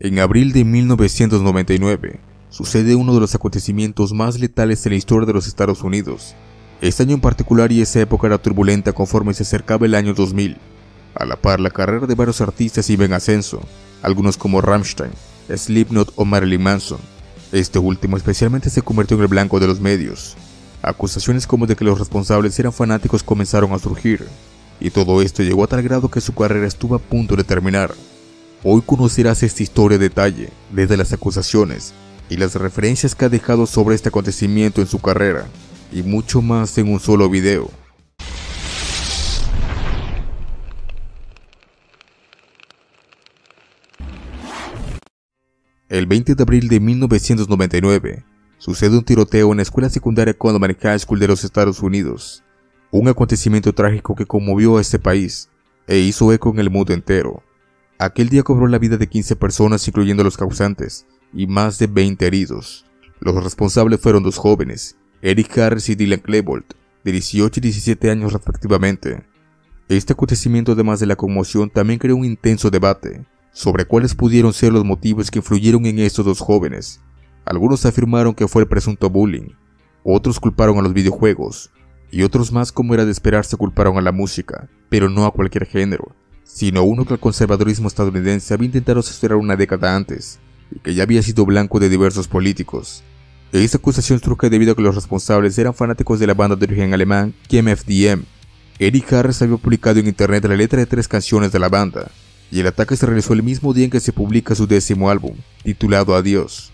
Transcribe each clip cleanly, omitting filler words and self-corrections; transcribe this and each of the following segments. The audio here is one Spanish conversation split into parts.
En abril de 1999, sucede uno de los acontecimientos más letales en la historia de los Estados Unidos. Este año en particular y esa época era turbulenta conforme se acercaba el año 2000. A la par, la carrera de varios artistas iba en ascenso, algunos como Rammstein, Slipknot o Marilyn Manson. Este último especialmente se convirtió en el blanco de los medios. Acusaciones como de que los responsables eran fanáticos comenzaron a surgir, y todo esto llegó a tal grado que su carrera estuvo a punto de terminar. Hoy conocerás esta historia a detalle, desde las acusaciones y las referencias que ha dejado sobre este acontecimiento en su carrera, y mucho más en un solo video. El 20 de abril de 1999, sucede un tiroteo en la escuela secundaria Condoman High School de los Estados Unidos. Un acontecimiento trágico que conmovió a este país e hizo eco en el mundo entero. Aquel día cobró la vida de 15 personas, incluyendo los causantes, y más de 20 heridos. Los responsables fueron dos jóvenes, Eric Harris y Dylan Klebold, de 18 y 17 años respectivamente. Este acontecimiento, además de la conmoción, también creó un intenso debate sobre cuáles pudieron ser los motivos que influyeron en estos dos jóvenes. Algunos afirmaron que fue el presunto bullying, otros culparon a los videojuegos, y otros más, como era de esperarse, culparon a la música, pero no a cualquier género, sino uno que el conservadurismo estadounidense había intentado censurar una década antes, y que ya había sido blanco de diversos políticos. Esta acusación surge debido a que los responsables eran fanáticos de la banda de origen alemán KMFDM. Eric Harris había publicado en internet la letra de 3 canciones de la banda, y el ataque se realizó el mismo día en que se publica su 10º álbum, titulado Adiós.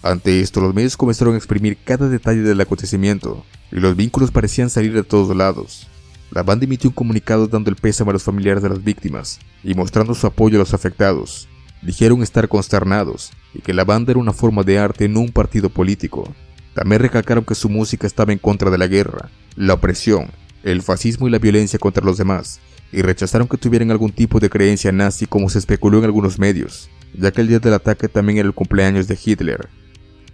Ante esto, los medios comenzaron a exprimir cada detalle del acontecimiento, y los vínculos parecían salir de todos lados. La banda emitió un comunicado dando el pésame a los familiares de las víctimas, y mostrando su apoyo a los afectados. Dijeron estar consternados, y que la banda era una forma de arte, no un partido político. También recalcaron que su música estaba en contra de la guerra, la opresión, el fascismo y la violencia contra los demás, y rechazaron que tuvieran algún tipo de creencia nazi como se especuló en algunos medios, ya que el día del ataque también era el cumpleaños de Hitler.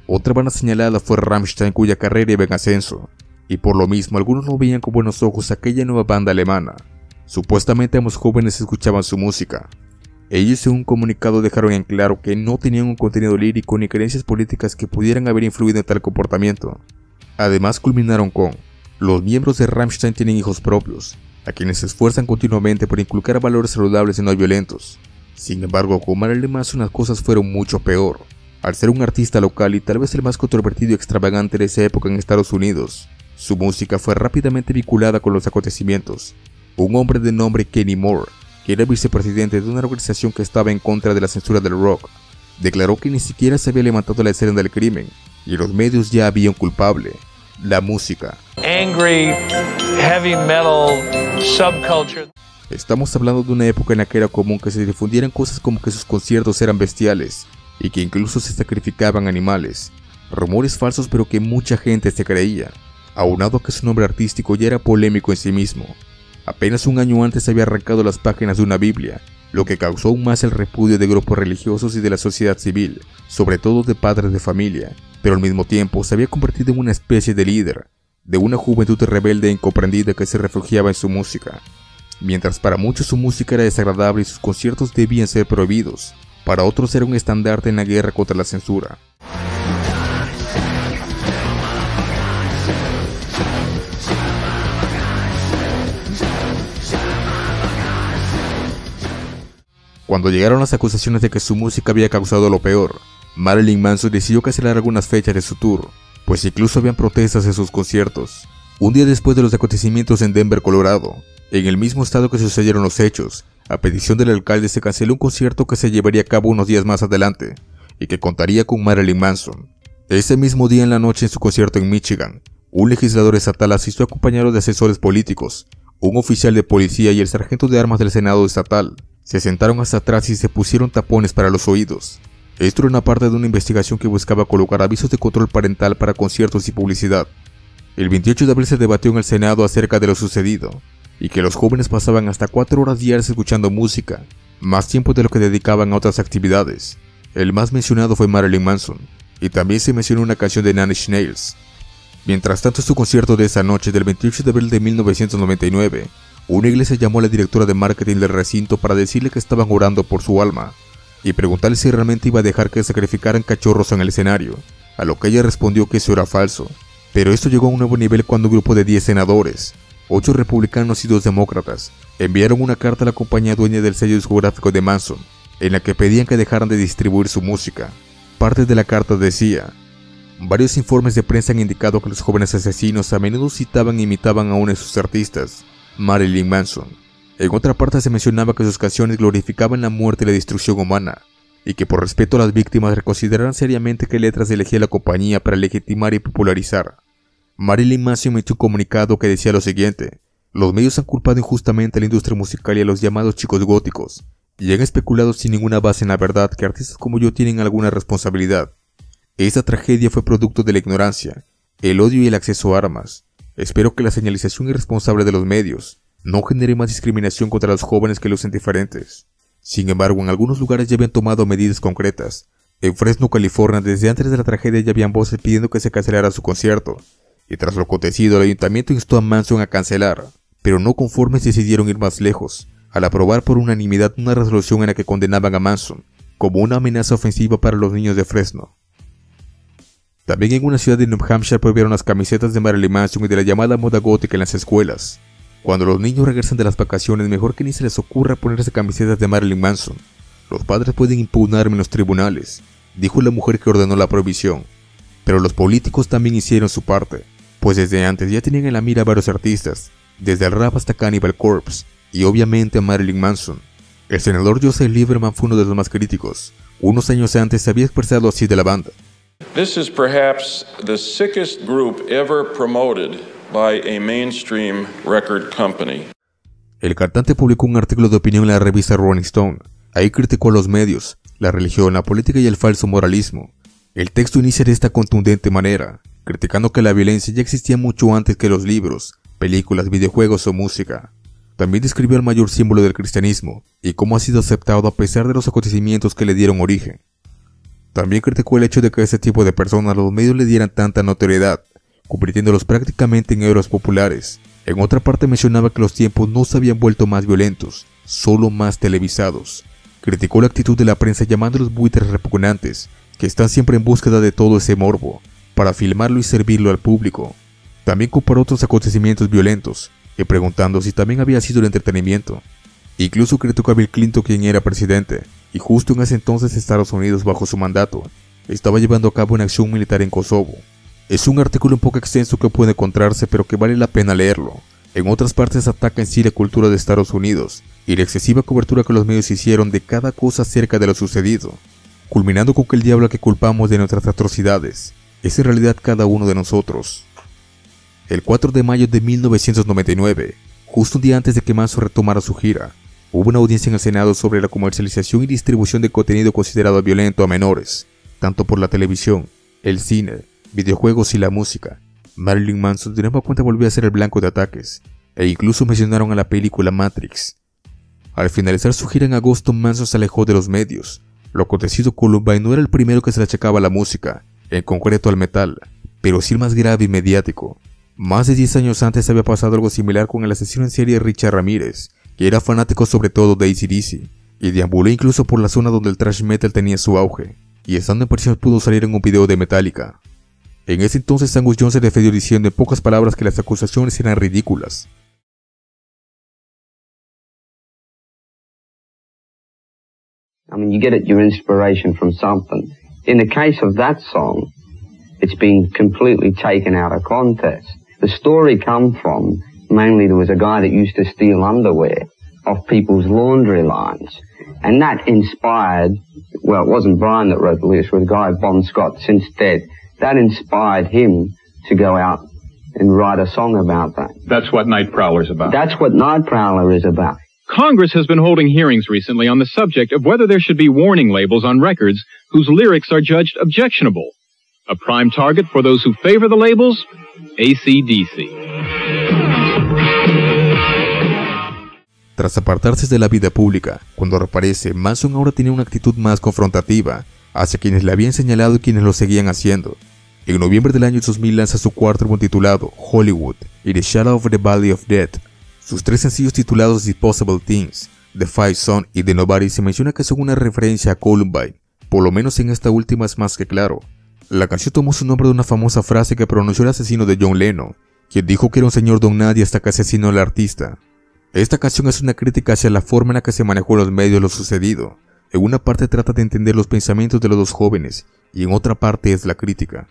Otra banda señalada fue Rammstein, cuya carrera iba en ascenso, y por lo mismo algunos no veían con buenos ojos aquella nueva banda alemana. Supuestamente ambos jóvenes escuchaban su música. Ellos en un comunicado dejaron en claro que no tenían un contenido lírico ni creencias políticas que pudieran haber influido en tal comportamiento. Además culminaron con: los miembros de Rammstein tienen hijos propios, a quienes se esfuerzan continuamente por inculcar valores saludables y no violentos. Sin embargo, con Marilyn Manson las cosas fueron mucho peor. Al ser un artista local y tal vez el más controvertido y extravagante de esa época en Estados Unidos, su música fue rápidamente vinculada con los acontecimientos. Un hombre de nombre Kenny Moore, que era vicepresidente de una organización que estaba en contra de la censura del rock, declaró que ni siquiera se había levantado la escena del crimen, y los medios ya habían un culpable: la música. Angry, heavy metal, subculture. Estamos hablando de una época en la que era común que se difundieran cosas como que sus conciertos eran bestiales, y que incluso se sacrificaban animales. Rumores falsos pero que mucha gente se creía, aunado a que su nombre artístico ya era polémico en sí mismo. Apenas un año antes había arrancado las páginas de una Biblia, lo que causó aún más el repudio de grupos religiosos y de la sociedad civil, sobre todo de padres de familia, pero al mismo tiempo se había convertido en una especie de líder, de una juventud rebelde e incomprendida que se refugiaba en su música. Mientras para muchos su música era desagradable y sus conciertos debían ser prohibidos, para otros era un estandarte en la guerra contra la censura. Cuando llegaron las acusaciones de que su música había causado lo peor, Marilyn Manson decidió cancelar algunas fechas de su tour, pues incluso habían protestas en sus conciertos. Un día después de los acontecimientos en Denver, Colorado, en el mismo estado que sucedieron los hechos, a petición del alcalde se canceló un concierto que se llevaría a cabo unos días más adelante, y que contaría con Marilyn Manson. Ese mismo día en la noche, en su concierto en Michigan, un legislador estatal asistió acompañado de asesores políticos, un oficial de policía y el sargento de armas del Senado estatal. Se sentaron hasta atrás y se pusieron tapones para los oídos. Esto era una parte de una investigación que buscaba colocar avisos de control parental para conciertos y publicidad. El 28 de abril se debatió en el Senado acerca de lo sucedido, y que los jóvenes pasaban hasta 4 horas diarias escuchando música, más tiempo de lo que dedicaban a otras actividades. El más mencionado fue Marilyn Manson, y también se mencionó una canción de Nine Inch Nails. Mientras tanto, en su concierto de esa noche del 28 de abril de 1999, una iglesia llamó a la directora de marketing del recinto para decirle que estaban orando por su alma. y preguntarle si realmente iba a dejar que sacrificaran cachorros en el escenario, a lo que ella respondió que eso era falso. Pero esto llegó a un nuevo nivel cuando un grupo de 10 senadores, 8 republicanos y 2 demócratas, enviaron una carta a la compañía dueña del sello discográfico de Manson, en la que pedían que dejaran de distribuir su música. Parte de la carta decía: varios informes de prensa han indicado que los jóvenes asesinos a menudo citaban e imitaban a uno de sus artistas, Marilyn Manson. En otra parte se mencionaba que sus canciones glorificaban la muerte y la destrucción humana, y que por respeto a las víctimas reconsideraran seriamente qué letras elegía la compañía para legitimar y popularizar. Marilyn Manson emitió un comunicado que decía lo siguiente: los medios han culpado injustamente a la industria musical y a los llamados chicos góticos, y han especulado sin ninguna base en la verdad que artistas como yo tienen alguna responsabilidad. Esta tragedia fue producto de la ignorancia, el odio y el acceso a armas. Espero que la señalización irresponsable de los medios no genere más discriminación contra los jóvenes que lucen diferentes. Sin embargo, en algunos lugares ya habían tomado medidas concretas. En Fresno, California, desde antes de la tragedia ya habían voces pidiendo que se cancelara su concierto, y tras lo acontecido el ayuntamiento instó a Manson a cancelar, pero no conformes decidieron ir más lejos, al aprobar por unanimidad una resolución en la que condenaban a Manson como una amenaza ofensiva para los niños de Fresno. También en una ciudad de New Hampshire prohibieron las camisetas de Marilyn Manson y de la llamada moda gótica en las escuelas. Cuando los niños regresan de las vacaciones, mejor que ni se les ocurra ponerse camisetas de Marilyn Manson. Los padres pueden impugnarme en los tribunales, dijo la mujer que ordenó la prohibición. Pero los políticos también hicieron su parte, pues desde antes ya tenían en la mira a varios artistas, desde el rap hasta Cannibal Corpse, y obviamente a Marilyn Manson. El senador Joseph Lieberman fue uno de los más críticos. Unos años antes se había expresado así de la banda: This is perhaps the sickest group ever promoted by a mainstream record company. El cantante publicó un artículo de opinión en la revista Rolling Stone. Ahí criticó a los medios, la religión, la política y el falso moralismo. El texto inicia de esta contundente manera, criticando que la violencia ya existía mucho antes que los libros, películas, videojuegos o música. También describió el mayor símbolo del cristianismo y cómo ha sido aceptado a pesar de los acontecimientos que le dieron origen. También criticó el hecho de que a este tipo de personas los medios le dieran tanta notoriedad, convirtiéndolos prácticamente en héroes populares. En otra parte mencionaba que los tiempos no se habían vuelto más violentos, solo más televisados. Criticó la actitud de la prensa llamándolos buitres repugnantes, que están siempre en búsqueda de todo ese morbo, para filmarlo y servirlo al público. También comparó otros acontecimientos violentos, y preguntando si también había sido el entretenimiento. Incluso criticó a Bill Clinton, quien era presidente, y justo en ese entonces Estados Unidos, bajo su mandato, estaba llevando a cabo una acción militar en Kosovo. Es un artículo un poco extenso que puede encontrarse, pero que vale la pena leerlo. En otras partes ataca en sí la cultura de Estados Unidos y la excesiva cobertura que los medios hicieron de cada cosa acerca de lo sucedido, culminando con que el diablo al que culpamos de nuestras atrocidades es en realidad cada uno de nosotros. El 4 de mayo de 1999, justo un día antes de que Manson retomara su gira, hubo una audiencia en el Senado sobre la comercialización y distribución de contenido considerado violento a menores, tanto por la televisión, el cine, videojuegos y la música. Marilyn Manson de nueva cuenta volvió a ser el blanco de ataques, e incluso mencionaron a la película Matrix. Al finalizar su gira en agosto, Manson se alejó de los medios. Lo acontecido con Columbine no era el primero que se le achacaba a la música, en concreto al metal, pero sí el más grave y mediático. Más de 10 años antes había pasado algo similar con el asesino en serie Richard Ramírez, que era fanático sobre todo de AC/DC, y deambuló incluso por la zona donde el thrash metal tenía su auge, y estando en prisión pudo salir en un video de Metallica. En ese entonces Angus Young se defendió diciendo en pocas palabras que las acusaciones eran ridículas. I mean, you get your inspiration from something. In the case of that song, it's been completely taken out of context. The story come from, mainly there was a guy that used to steal underwear off people's laundry lines. And that inspired, well, it wasn't Brian that wrote the lyrics, it was a guy, Bon Scott, since dead. That inspired him to go out and write a song about that. That's what Night Prowler's about. That's what Night Prowler is about. Congress has been holding hearings recently on the subject of whether there should be warning labels on records whose lyrics are judged objectionable. A prime target for those who favor the labels? AC/DC. Tras apartarse de la vida pública, cuando reaparece, Manson ahora tenía una actitud más confrontativa hacia quienes le habían señalado y quienes lo seguían haciendo. En noviembre del año 2000 lanza su cuarto álbum titulado Hollywood y The Shadow of the Valley of Death. Sus 3 sencillos titulados Disposable Things The Fight Song y The Nobody se menciona que son una referencia a Columbine, por lo menos en esta última es más que claro. La canción tomó su nombre de una famosa frase que pronunció el asesino de John Lennon, quien dijo que era un señor don nadie hasta que asesinó al artista. Esta canción es una crítica hacia la forma en la que se manejó en los medios lo sucedido. En una parte trata de entender los pensamientos de los dos jóvenes, y en otra parte es la crítica.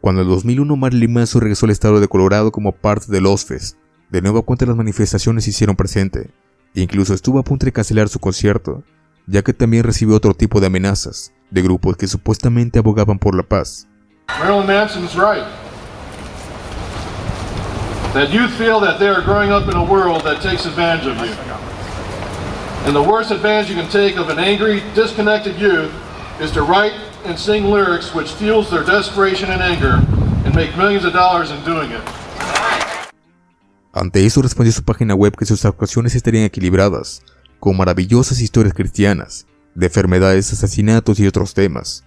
Cuando en el 2001 Marilyn Manson regresó al estado de Colorado como parte del Ozfest, de nueva cuenta las manifestaciones se hicieron presente, e incluso estuvo a punto de cancelar su concierto, ya que también recibió otro tipo de amenazas, de grupos que supuestamente abogaban por la paz. Marilyn Manson's right. That youth feel that they are growing up in a world that takes advantage of you. And the worst advantage you can take of an angry, disconnected youth is to write and sing lyrics which fuels their desperation and anger and make millions of dollars in doing it. Ante eso respondió su página web que sus actuaciones estarían equilibradas, con maravillosas historias cristianas, de enfermedades, asesinatos y otros temas.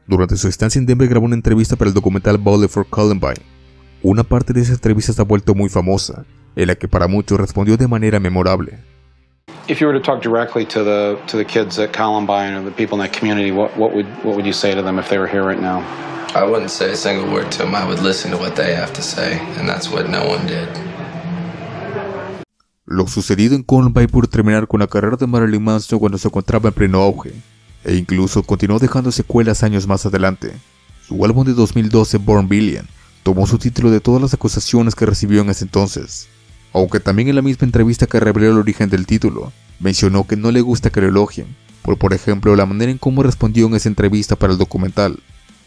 Durante su estancia en Denver grabó una entrevista para el documental Bullet for Columbine. Una parte de esa entrevista se ha vuelto muy famosa, en la que para muchos respondió de manera memorable. If you were to talk directly to the kids at Columbine or the people in that community, what would you say to them if they were here right now? I wouldn't say a single word to them. I would listen to what they have to say, and that's what no one did. Lo sucedido en Columbine pudo terminar con la carrera de Marilyn Manson cuando se encontraba en pleno auge, e incluso continuó dejando secuelas años más adelante. Su álbum de 2012, Born Billion, tomó su título de todas las acusaciones que recibió en ese entonces. Aunque también en la misma entrevista que reveló el origen del título, mencionó que no le gusta que lo elogien, por ejemplo la manera en cómo respondió en esa entrevista para el documental,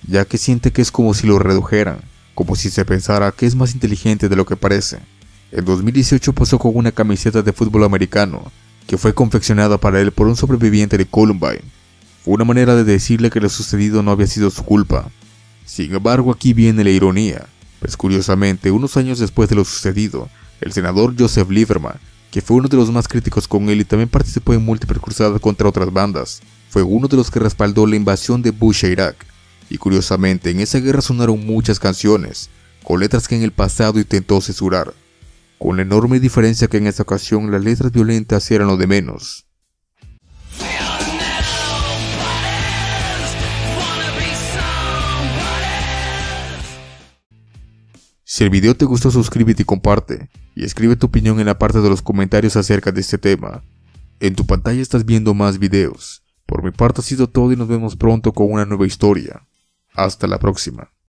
ya que siente que es como si lo redujeran, como si se pensara que es más inteligente de lo que parece. En 2018 posó con una camiseta de fútbol americano, que fue confeccionada para él por un sobreviviente de Columbine. Fue una manera de decirle que lo sucedido no había sido su culpa. Sin embargo, aquí viene la ironía, pues curiosamente, unos años después de lo sucedido, el senador Joseph Lieberman, que fue uno de los más críticos con él y también participó en múltiples cruzadas contra otras bandas, fue uno de los que respaldó la invasión de Bush a Irak. Y curiosamente, en esa guerra sonaron muchas canciones, con letras que en el pasado intentó censurar, con la enorme diferencia que en esta ocasión las letras violentas eran lo de menos. Si el video te gustó, suscríbete y comparte, y escribe tu opinión en la parte de los comentarios acerca de este tema. En tu pantalla estás viendo más videos. Por mi parte ha sido todo y nos vemos pronto con una nueva historia. Hasta la próxima.